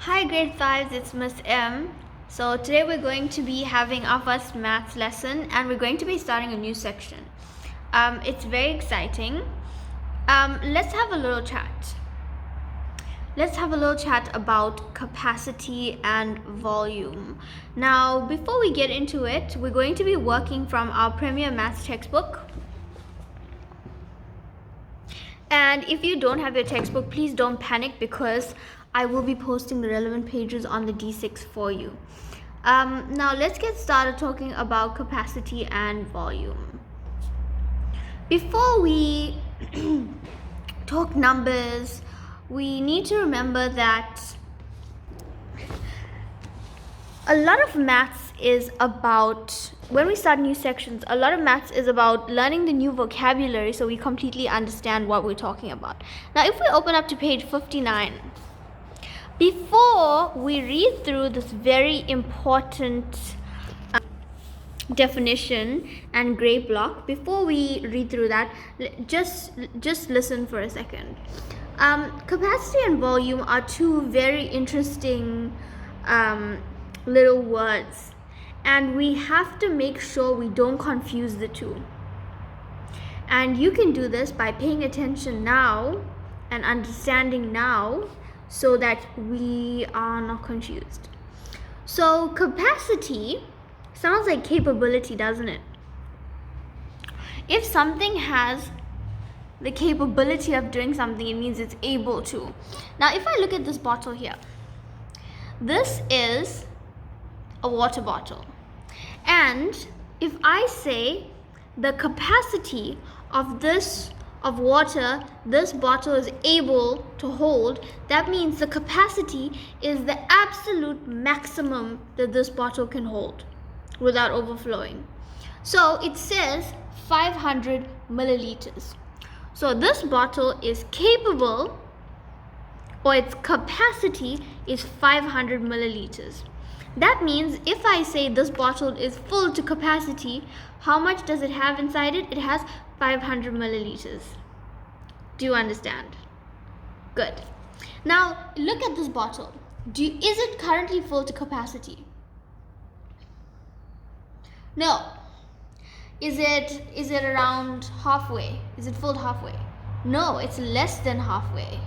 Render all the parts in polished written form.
Hi grade 5s, it's Miss M. So today we're going to be having our first maths lesson and we're going to be starting a new section. It's very exciting. Let's have a little chat. Let's have a little chat about capacity and volume. Now, before we get into it, we're going to be working from our Premier Maths textbook. And if you don't have your textbook, please don't panic because I will be posting the relevant pages on the D6 for you. Now let's get started talking about capacity and volume. Before we talk numbers, we need to remember that a lot of maths is about, when we start new sections, a lot of maths is about learning the new vocabulary so we completely understand what we're talking about. Now if we open up to page 59, before we read through this very important definition and gray block, before we read through that, just listen for a second. Capacity and volume are two very interesting little words, and we have to make sure we don't confuse the two. And you can do this by paying attention now and understanding now so that we are not confused. So capacity sounds like capability, doesn't it? If something has the capability of doing something, it means it's able to. Now if I look at this bottle here, this is a water bottle, and if I say the capacity of water this bottle is able to hold, that means the capacity is the absolute maximum that this bottle can hold without overflowing. So it says 500 milliliters. So this bottle is capable, or its capacity is 500 milliliters. That means if I say this bottle is full to capacity, how much does it have inside it? It has 500 milliliters. Do you understand? Good. Now look at this bottle. Is it currently full to capacity? No. Is it around halfway? Is it full halfway? No, it's less than halfway.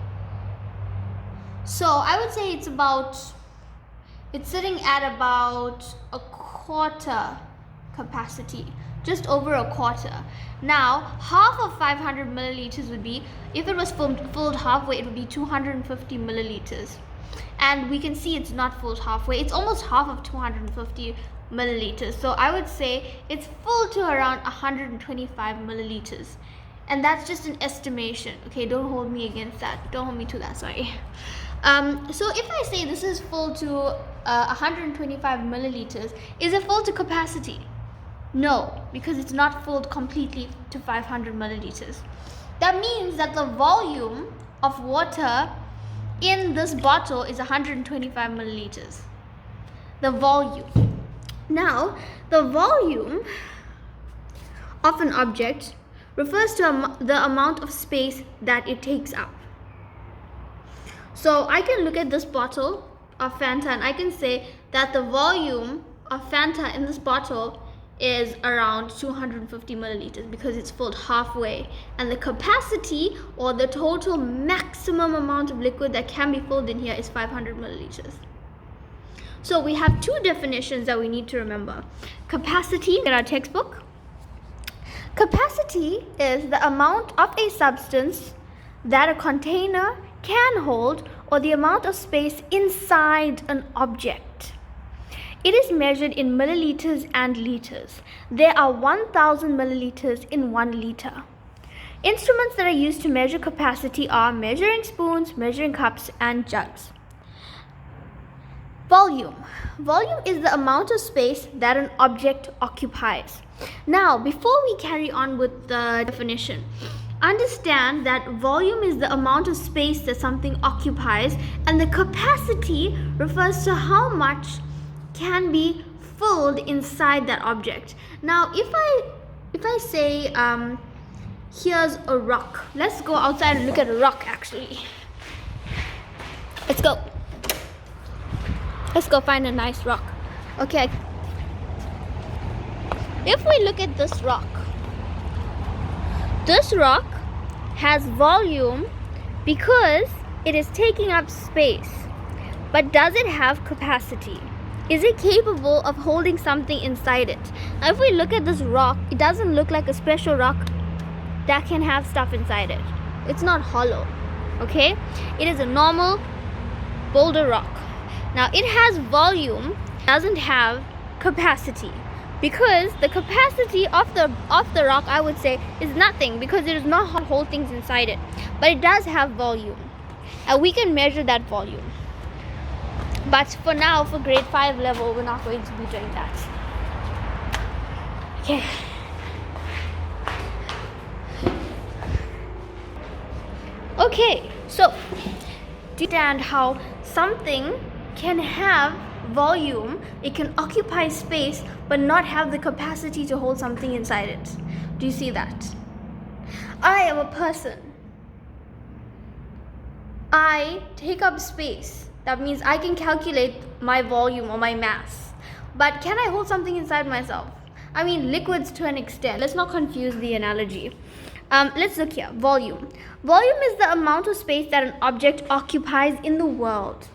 So I would say it's sitting at about a quarter capacity, just over a quarter. Now, half of 500 milliliters would be, if it was filled halfway, it would be 250 milliliters. And we can see it's not filled halfway. It's almost half of 250 milliliters. So I would say it's full to around 125 milliliters. And that's just an estimation. Okay, don't hold me against that. Don't hold me to that, sorry. So if I say this is full to 125 milliliters, is it full to capacity? No, because it's not filled completely to 500 milliliters. That means that the volume of water in this bottle is 125 milliliters. The volume. Now, the volume of an object refers to the amount of space that it takes up. So I can look at this bottle of Fanta and I can say that the volume of Fanta in this bottle is around 250 milliliters because it's filled halfway, and the capacity, or the total maximum amount of liquid that can be filled in here, is 500 milliliters. So we have two definitions that we need to remember. Capacity in our textbook. Capacity is the amount of a substance that a container can hold, or the amount of space inside an object. It is measured in milliliters and liters. There are 1,000 milliliters in 1 liter. Instruments that are used to measure capacity are measuring spoons, measuring cups, and jugs. Volume. Volume is the amount of space that an object occupies. Now, before we carry on with the definition, understand that volume is the amount of space that something occupies, and the capacity refers to how much can be filled inside that object. Now, if I say here's a rock. Let's go outside and look at a rock actually. Let's go. Let's go find a nice rock. Okay. If we look at this rock has volume because it is taking up space. But does it have capacity? Is it capable of holding something inside it? Now, if we look at this rock, it doesn't look like a special rock that can have stuff inside it. It's not hollow, okay? It is a normal boulder rock. Now, it has volume, doesn't have capacity, because the capacity of the rock, I would say, is nothing, because it does not hold things inside it. But it does have volume, and we can measure that volume. But for now, for grade 5 level, we're not going to be doing that. Okay. Okay, so do you understand how something can have volume, it can occupy space, but not have the capacity to hold something inside it? Do you see that? I am a person. I take up space. That means I can calculate my volume or my mass. But can I hold something inside myself? I mean, liquids to an extent. Let's not confuse the analogy. Let's look here. Volume. Volume is the amount of space that an object occupies in the world.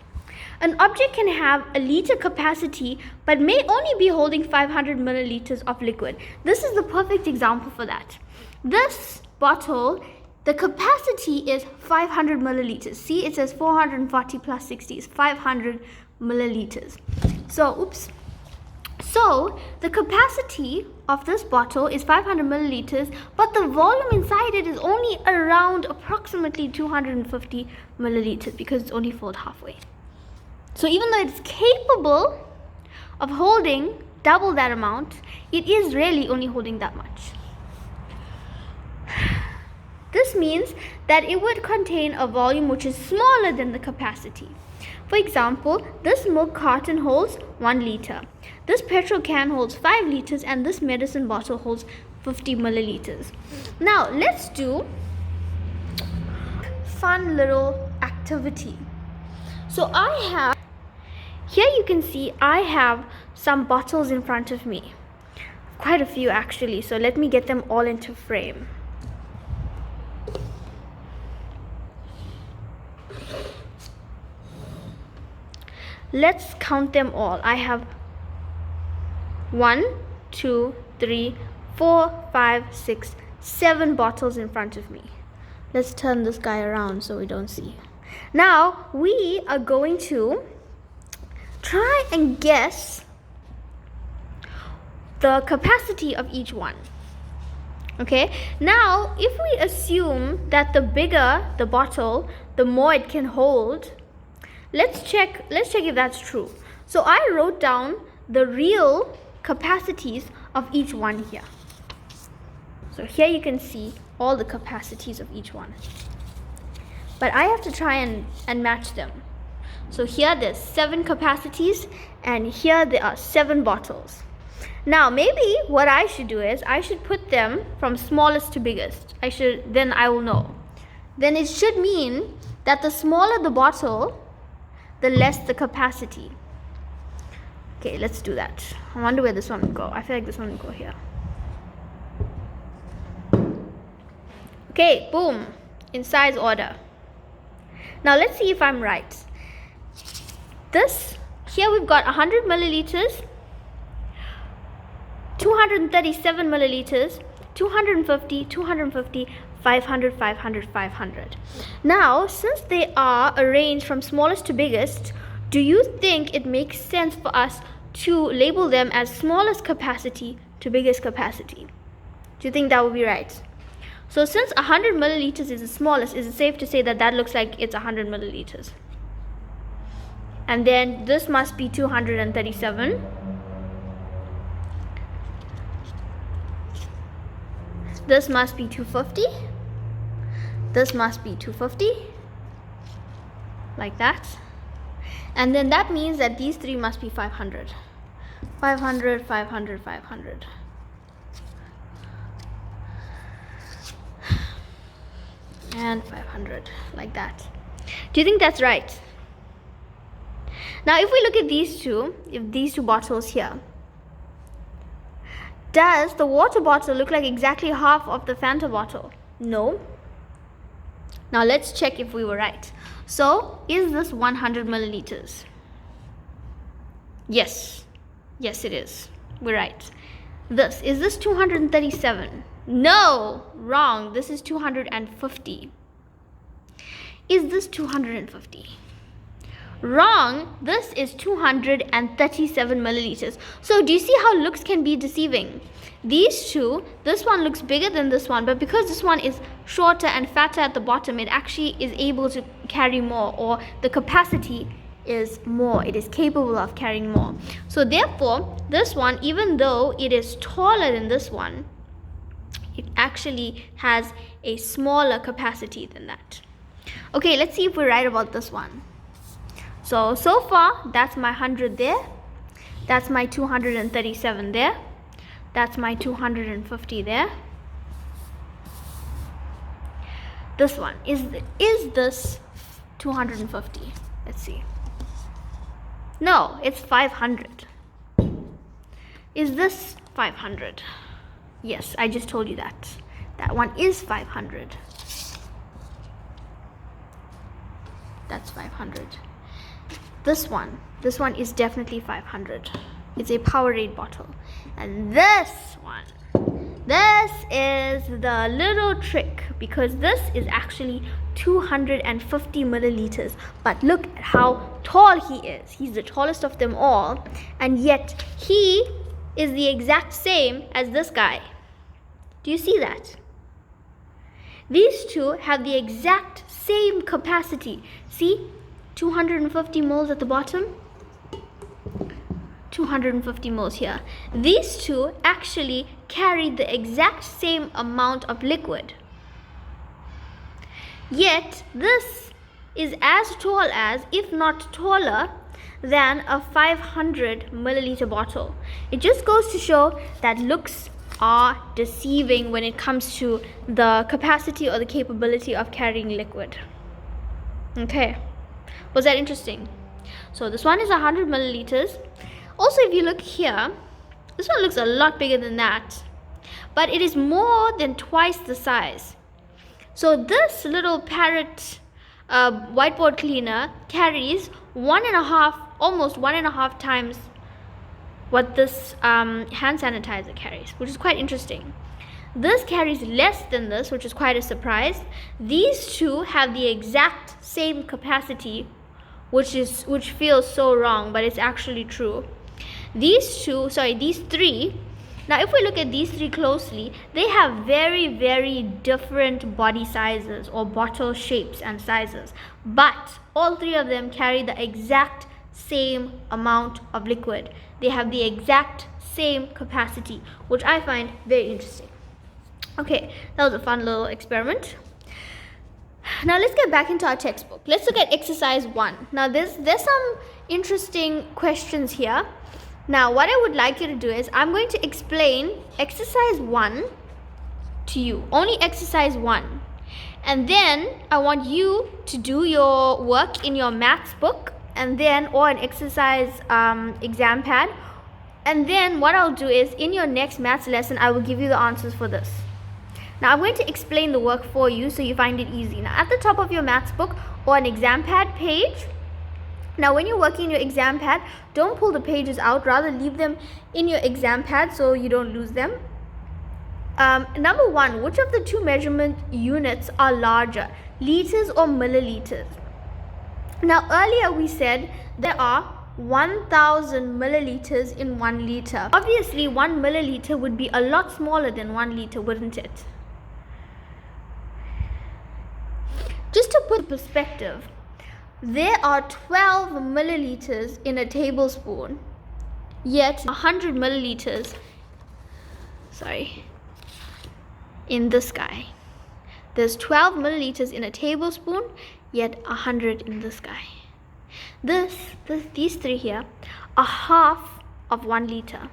An object can have a liter capacity, but may only be holding 500 milliliters of liquid. This is the perfect example for that. This bottle, the capacity is 500 milliliters. See, it says 440 plus 60 is 500 milliliters. So the capacity of this bottle is 500 milliliters, but the volume inside it is only around approximately 250 milliliters because it's only filled halfway. So even though it's capable of holding double that amount, it is really only holding that much. This means that it would contain a volume which is smaller than the capacity. For example, this milk carton holds 1 liter. This petrol can holds 5 liters, and this medicine bottle holds 50 milliliters. Now, let's do fun little activity. So here you can see I have some bottles in front of me. Quite a few actually, so let me get them all into frame. Let's count them all. I have 1, 2, 3, 4, 5, 6, 7 bottles in front of me. Let's turn this guy around so we don't see. Now, we are going to try and guess the capacity of each one. Okay, now if we assume that the bigger the bottle, the more it can hold, let's check if that's true. So I wrote down the real capacities of each one here. So here you can see all the capacities of each one. But I have to try and match them. So here there's 7 capacities, and here there are 7 bottles. Now maybe what I should do is I should put them from smallest to biggest. Then I will know. Then it should mean that the smaller the bottle, the less the capacity. Okay, let's do that. I wonder where this one will go. I feel like this one will go here. Okay, boom, in size order. Now let's see if I'm right. Here we've got 100 milliliters, 237 milliliters, 250, 250, 500, 500, 500. Now, since they are arranged from smallest to biggest, do you think it makes sense for us to label them as smallest capacity to biggest capacity? Do you think that would be right? So since 100 milliliters is the smallest, is it safe to say that looks like it's 100 milliliters? And then this must be 237. This must be 250. This must be 250. Like that. And then that means that these 3 must be 500. 500, 500, 500. And 500, like that. Do you think that's right? Now if we look at these two, if these two bottles here, does the water bottle look like exactly half of the Fanta bottle? No. Now let's check if we were right. So is this 100 milliliters? Yes. Yes, it is. We're right. Is this 237? No, wrong. This is 250. Is this 250? Wrong. This is 237 milliliters. So do you see how looks can be deceiving? These two, this one looks bigger than this one, but because this one is shorter and fatter at the bottom, it actually is able to carry more, or the capacity is more. It is capable of carrying more. So therefore, this one, even though it is taller than this one, it actually has a smaller capacity than that. Okay, let's see if we're right about this one. So far, that's my 100 there. That's my 237 there. That's my 250 there. This one, is this 250? Let's see. No, it's 500. Is this 500? Yes, I just told you that. That one is 500. That's 500. This one is definitely 500. It's a Powerade bottle. And this one, this is the little trick, because this is actually 250 milliliters. But look at how tall he is. He's the tallest of them all, and yet he is the exact same as this guy. Do you see that? These two have the exact same capacity. See, 250 moles at the bottom, 250 moles here. These two actually carry the exact same amount of liquid. Yet this is as tall as, if not taller than, a 500 milliliter bottle. It just goes to show that looks are deceiving when it comes to the capacity or the capability of carrying liquid. Okay, was that interesting? So this one is 100 milliliters. Also, if you look here, this one looks a lot bigger than that, but it is more than twice the size. So this little Parrot whiteboard cleaner carries almost one and a half times what this hand sanitizer carries, which is quite interesting. This carries less than this, which is quite a surprise. These two have the exact same capacity, which feels so wrong, but it's actually true. These three, now if we look at these three closely, they have very, very different body sizes or bottle shapes and sizes, but all three of them carry the exact same amount of liquid. They have the exact same capacity, which I find very interesting. Okay, that was a fun little experiment. Now let's get back into our textbook. Let's look at exercise 1. Now there's some interesting questions here. Now what I would like you to do is, I'm going to explain exercise 1 to you, only exercise 1. And then I want you to do your work in your maths book, and then, or an exercise exam pad. And then what I'll do is, in your next maths lesson, I will give you the answers for this. Now I'm going to explain the work for you so you find it easy. Now at the top of your maths book or an exam pad page, now when you're working in your exam pad, don't pull the pages out, rather leave them in your exam pad so you don't lose them. Number 1, which of the two measurement units are larger, liters or milliliters? Now earlier we said there are 1000 milliliters in 1 liter. Obviously 1 milliliter would be a lot smaller than 1 liter, wouldn't it? Just to put perspective, there are 12 milliliters in a tablespoon, yet 100 milliliters, in this guy. There's 12 milliliters in a tablespoon, yet 100 in this guy. These three here are half of 1 liter.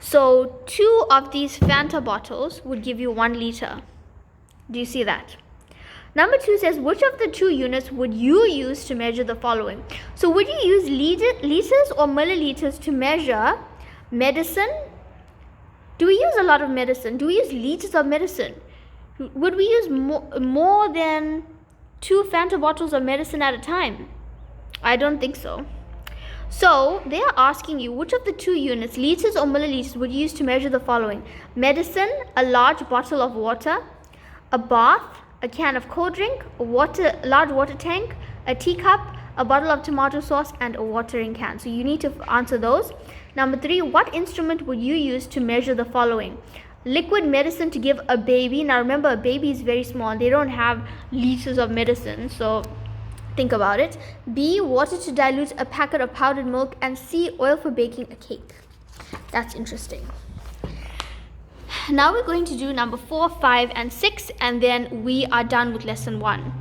So 2 of these Fanta bottles would give you 1 liter. Do you see that? Number 2 says, which of the two units would you use to measure the following? So would you use liters or milliliters to measure medicine? Do we use a lot of medicine? Do we use liters of medicine? Would we use more than 2 Fanta bottles of medicine at a time? I don't think so. So they are asking you, which of the two units, liters or milliliters, would you use to measure the following? Medicine, a large bottle of water, a bath, a can of cold drink, a large water tank, a teacup, a bottle of tomato sauce, and a watering can. So you need to answer those. Number 3, what instrument would you use to measure the following? Liquid medicine to give a baby. Now remember, a baby is very small. They don't have liters of medicine, so think about it. B, water to dilute a packet of powdered milk. And C, oil for baking a cake. That's interesting. Now we're going to do number 4, 5, and 6, and then we are done with lesson 1.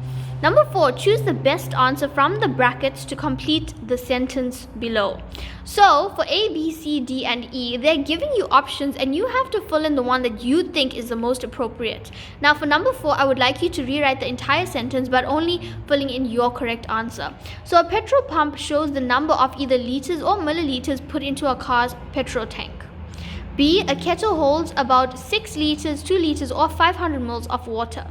Number 4, choose the best answer from the brackets to complete the sentence below. So for A, B, C, D, and E, they're giving you options and you have to fill in the one that you think is the most appropriate. Now for number 4, I would like you to rewrite the entire sentence but only filling in your correct answer. So a petrol pump shows the number of either liters or milliliters put into a car's petrol tank. B, a kettle holds about 6 liters, 2 liters, or 500 mils of water.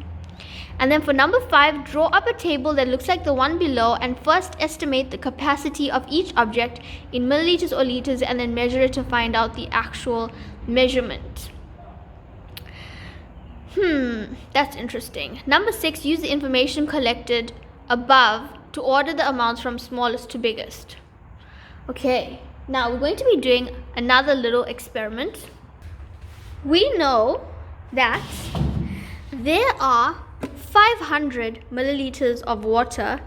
And then for number 5, draw up a table that looks like the one below and first estimate the capacity of each object in milliliters or liters and then measure it to find out the actual measurement. That's interesting. Number 6, use the information collected above to order the amounts from smallest to biggest. Okay, now we're going to be doing another little experiment. We know that there are 500 milliliters of water.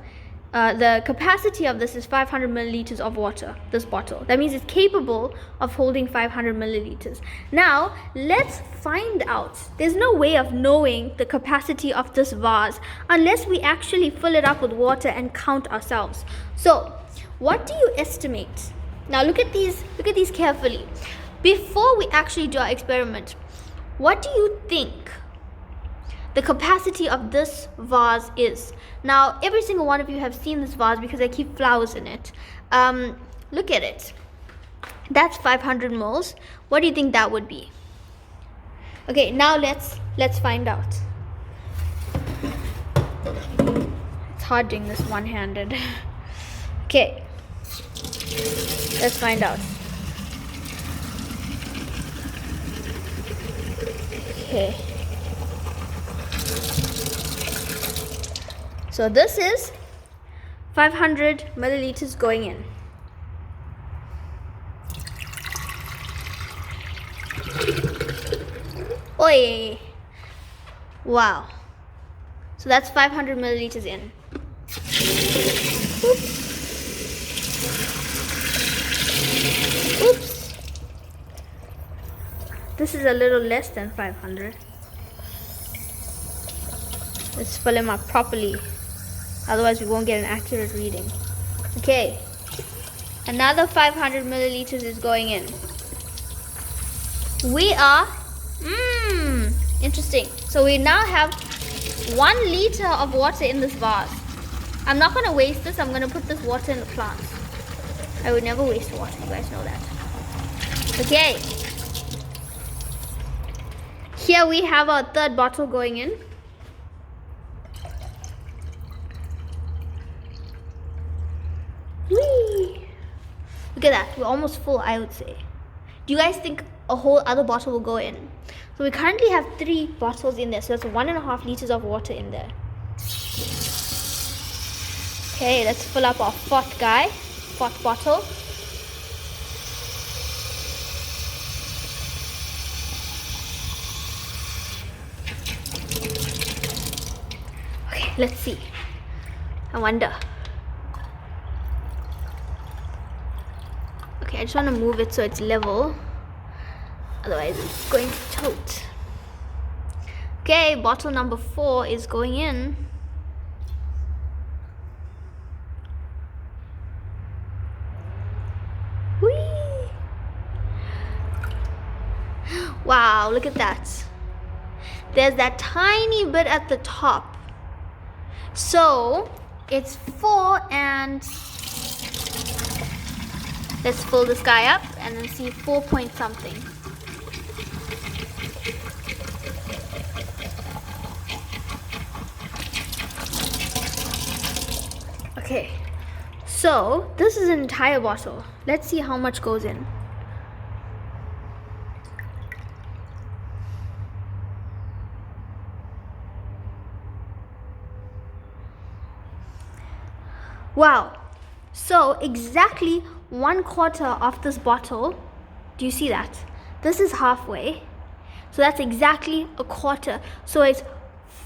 The capacity of this is 500 milliliters of water, this bottle. That means it's capable of holding 500 milliliters. Now, let's find out. There's no way of knowing the capacity of this vase unless we actually fill it up with water and count ourselves. So, what do you estimate? Now, look at these carefully. Before we actually do our experiment, what do you think the capacity of this vase is? Now, every single one of you have seen this vase because I keep flowers in it. Look at it. That's 500 mils. What do you think that would be? Okay, now let's find out. It's hard doing this one-handed. Okay, let's find out. Okay. So this is 500 milliliters going in. Oi! Wow. So that's 500 milliliters in. Oops. Oops. This is a little less than 500. Let's fill them up properly. Otherwise, we won't get an accurate reading. Okay. Another 500 milliliters is going in. We are... interesting. So we now have 1 liter of water in this vase. I'm not going to waste this. I'm going to put this water in the plants. I would never waste water. You guys know that. Okay. Here we have our third bottle going in. Whee! Look at that. We're almost full, I would say. Do you guys think a whole other bottle will go in? So we currently have 3 bottles in there. So that's 1.5 liters of water in there. Okay, let's fill up our 4th bottle. Okay, let's see. I wonder. Okay, I just want to move it so it's level. Otherwise, it's going to tote. Okay, bottle number 4 is going in. Whee! Wow, look at that. There's that tiny bit at the top. So it's 4 and let's fill this guy up and then see 4 point something. Okay, so this is an entire bottle. Let's see how much goes in. Wow, so exactly 1/4 of this bottle, do you see that? This is halfway, so that's exactly 1/4. So it's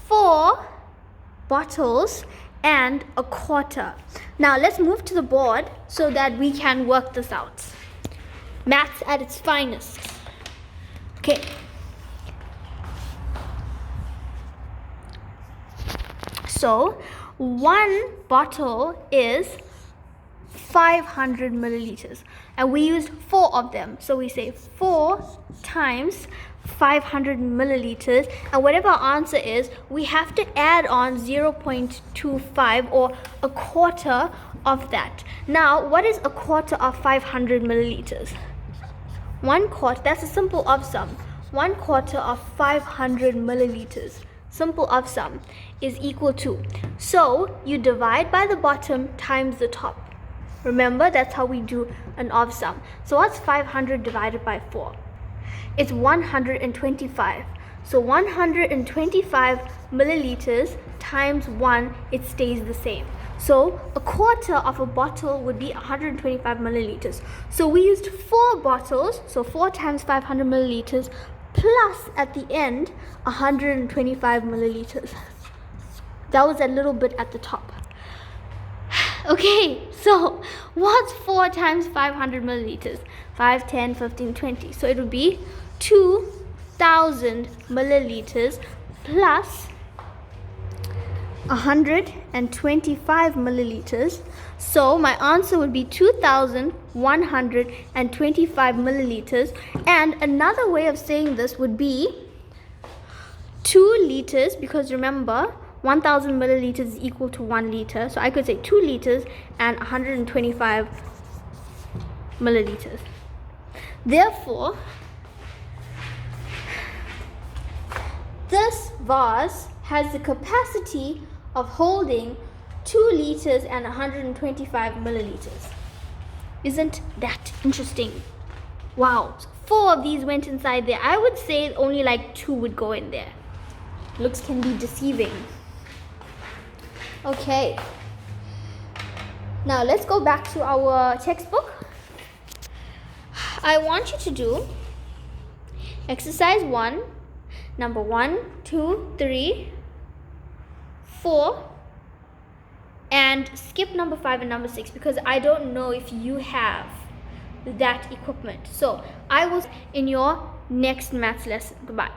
4 bottles and 1/4. Now let's move to the board so that we can work this out. Maths at its finest. Okay. So 1 bottle is 500 milliliters and we used 4 of them, so we say 4 times 500 milliliters, and whatever our answer is, we have to add on 0.25 or 1/4 of that. Now what is 1/4 of 500 milliliters? 1/4, that's a simple of sum. 1/4 of 500 milliliters, simple of sum, is equal to, so you divide by the bottom times the top. Remember, that's how we do an of sum. So what's 500 divided by 4? It's 125. So 125 milliliters times 1, it stays the same. So 1/4 of a bottle would be 125 milliliters. So we used 4 bottles, so 4 times 500 milliliters, plus at the end 125 milliliters. That was a little bit at the top. Okay, so what's 4 times 500 milliliters? 5, 10, 15, 20. So it would be 2000 milliliters plus 125 milliliters. So my answer would be 2125 milliliters. And another way of saying this would be 2 liters, because remember 1000 milliliters is equal to 1 liter. So I could say 2 liters and 125 milliliters. Therefore, this vase has the capacity of holding 2 liters and 125 milliliters. Isn't that interesting? Wow, 4 of these went inside there. I would say only like 2 would go in there. Looks can be deceiving. Okay, now let's go back to our textbook. I want you to do exercise 1, number 1, 2, 3, 4, and skip number 5 and number 6 because I don't know if you have that equipment. So I will in your next maths lesson. Goodbye.